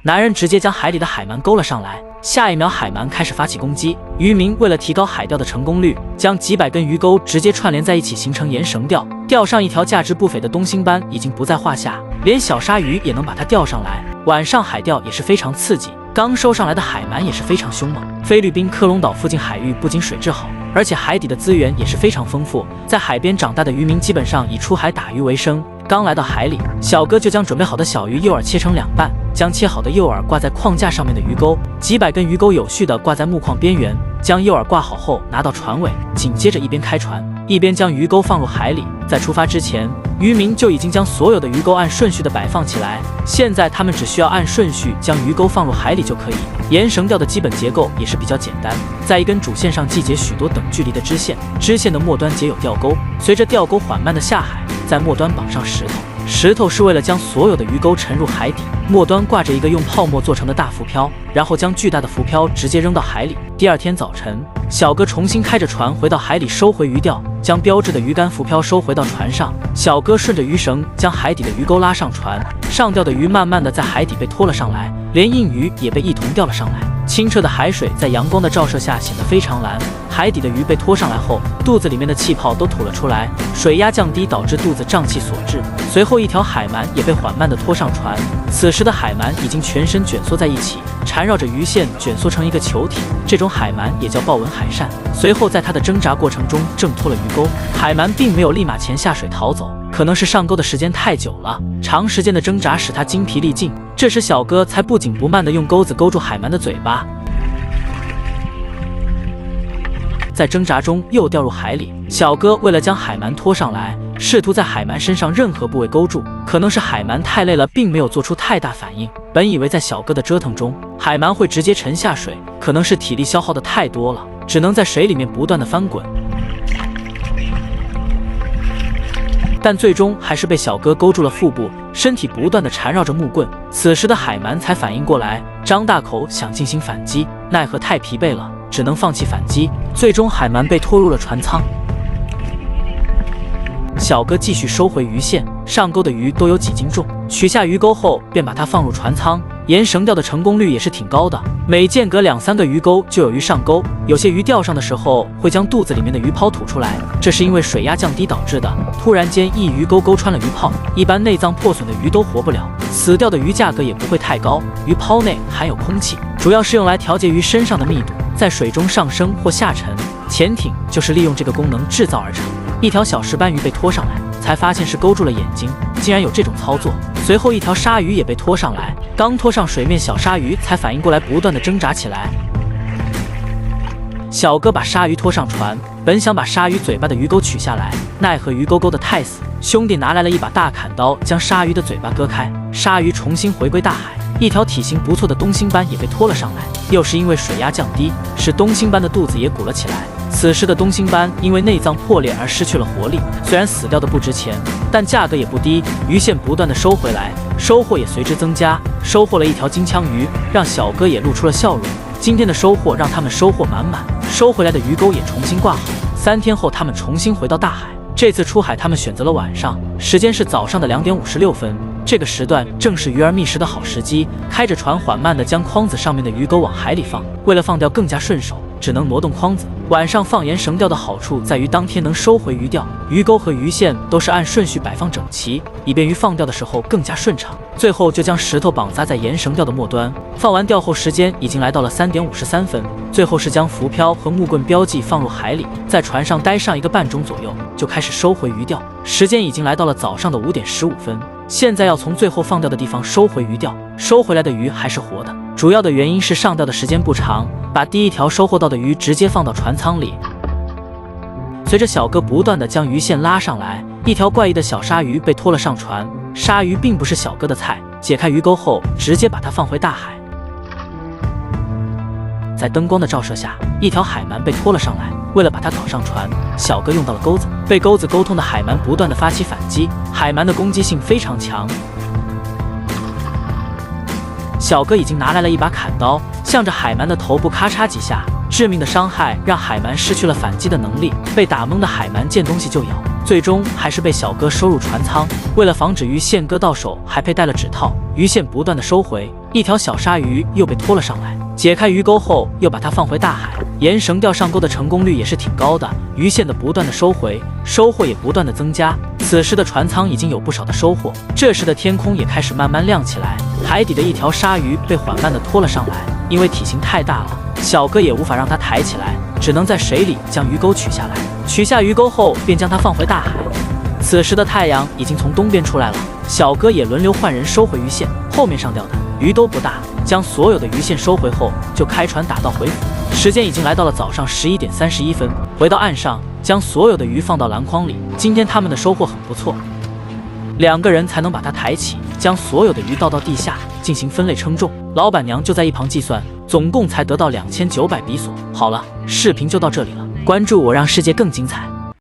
男人直接将海里的海鳗勾了上来。下一秒，海鳗开始发起攻击。渔民为了提高海钓的成功率，将几百根鱼钩直接串联在一起，形成延绳钓。钓上一条价值不菲的东星斑已经不在话下，连小鲨鱼也能把它钓上来。晚上海钓也是非常刺激，刚收上来的海鳗也是非常凶猛。菲律宾科隆岛附近海域不仅水质好，而且海底的资源也是非常丰富。在海边长大的渔民基本上以出海打鱼为生。刚来到海里，小哥就将准备好的小鱼诱饵切成2半，将切好的诱饵挂在框架上面的鱼钩，几百根鱼钩有序地挂在木框边缘。将诱饵挂好后，拿到船尾，紧接着一边开船，一边将鱼钩放入海里。在出发之前，渔民就已经将所有的鱼钩按顺序的摆放起来。现在他们只需要按顺序将鱼钩放入海里就可以。延绳钓的基本结构也是比较简单，在一根主线上系结许多等距离的支线，支线的末端结有钓钩，随着钓钩缓慢的下海，在末端绑上石头。石头是为了将所有的鱼钩沉入海底，末端挂着一个用泡沫做成的大浮漂，然后将巨大的浮漂直接扔到海里。第二天早晨，小哥重新开着船回到海里收回鱼钓，将标志的鱼竿浮漂收回到船上。小哥顺着鱼绳将海底的鱼钩拉上船，上钓的鱼慢慢的在海底被拖了上来，连硬鱼也被一同钓了上来。清澈的海水在阳光的照射下显得非常蓝，海底的鱼被拖上来后，肚子里面的气泡都吐了出来，水压降低导致肚子胀气所致。随后一条海鳗也被缓慢地拖上船，此时的海鳗已经全身卷缩在一起，缠绕着鱼线卷缩成一个球体，这种海鳗也叫豹纹海扇。随后在它的挣扎过程中挣脱了鱼钩，海鳗并没有立马潜下水逃走，可能是上钩的时间太久了，长时间的挣扎使它精疲力尽。这时小哥才不紧不慢地用钩子勾住海鳗的嘴巴，在挣扎中又掉入海里。小哥为了将海鳗拖上来，试图在海鳗身上任何部位勾住，可能是海鳗太累了，并没有做出太大反应。本以为在小哥的折腾中，海鳗会直接沉下水，可能是体力消耗的太多了，只能在水里面不断的翻滚。但最终还是被小哥勾住了腹部，身体不断的缠绕着木棍。此时的海鳗才反应过来，张大口想进行反击，奈何太疲惫了，只能放弃反击。最终海鳗被拖入了船舱。小哥继续收回鱼线，上钩的鱼都有几斤重，取下鱼钩后便把它放入船舱。延绳钓的成功率也是挺高的，每间隔2-3个鱼钩就有鱼上钩。有些鱼钓上的时候会将肚子里面的鱼泡吐出来，这是因为水压降低导致的。突然间一鱼钩勾穿了鱼泡，一般内脏破损的鱼都活不了。死掉的鱼价格也不会太高，鱼泡内含有空气，主要是用来调节鱼身上的密度，在水中上升或下沉。潜艇就是利用这个功能制造而成。一条小石斑鱼被拖上来，才发现是勾住了眼睛，竟然有这种操作。随后一条鲨鱼也被拖上来，刚拖上水面，小鲨鱼才反应过来，不断的挣扎起来。小哥把鲨鱼拖上船，本想把鲨鱼嘴巴的鱼钩取下来，奈何鱼钩勾得太死，兄弟拿来了一把大砍刀，将鲨鱼的嘴巴割开，鲨鱼重新回归大海。一条体型不错的东星斑也被拖了上来，又是因为水压降低，使东星斑的肚子也鼓了起来。此时的东星斑因为内脏破裂而失去了活力，虽然死掉的不值钱，但价格也不低。鱼线不断的收回来，收获也随之增加，收获了一条金枪鱼，让小哥也露出了笑容。今天的收获让他们收获满满，收回来的鱼钩也重新挂好。3天后，他们重新回到大海。这次出海，他们选择了晚上，时间是早上的2点56分。这个时段正是鱼儿觅食的好时机，开着船缓慢地将筐子上面的鱼钩往海里放。为了放钓更加顺手，只能挪动筐子。晚上放延绳钓的好处在于当天能收回鱼钓，鱼钩和鱼线都是按顺序摆放整齐，以便于放钓的时候更加顺畅。最后就将石头绑扎在延绳钓的末端。放完钓后，时间已经来到了3点53分。最后是将浮漂和木棍标记放入海里，在船上待上1个半钟左右，就开始收回鱼钓。时间已经来到了早上的5点15分。现在要从最后放钓的地方收回鱼钓，收回来的鱼还是活的。主要的原因是上钓的时间不长，把第一条收获到的鱼直接放到船舱里。随着小哥不断地将鱼线拉上来，一条怪异的小鲨鱼被拖了上船。鲨鱼并不是小哥的菜，解开鱼钩后直接把它放回大海。在灯光的照射下，一条海鳗被拖了上来。为了把它搞上船，小哥用到了钩子。被钩子勾通的海鳗不断地发起反击，海鳗的攻击性非常强。小哥已经拿来了一把砍刀，向着海鳗的头部咔嚓几下，致命的伤害让海鳗失去了反击的能力。被打懵的海鳗见东西就咬，最终还是被小哥收入船舱。为了防止鱼线割到手，还佩戴了指套。鱼线不断的收回，一条小鲨鱼又被拖了上来。解开鱼钩后，又把它放回大海。沿绳钓上钩的成功率也是挺高的，鱼线的不断的收回，收获也不断的增加。此时的船舱已经有不少的收获。这时的天空也开始慢慢亮起来，海底的一条鲨鱼被缓慢的拖了上来，因为体型太大了，小哥也无法让它抬起来，只能在水里将鱼钩取下来。取下鱼钩后，便将它放回大海。此时的太阳已经从东边出来了，小哥也轮流换人收回鱼线。后面上钓的鱼都不大，将所有的鱼线收回后，就开船打道回府。时间已经来到了早上11点31分，回到岸上，将所有的鱼放到篮筐里。今天他们的收获很不错，2个人才能把它抬起，将所有的鱼倒到地下进行分类称重。老板娘就在一旁计算，总共才得到2900比索。好了，视频就到这里了，关注我，让世界更精彩。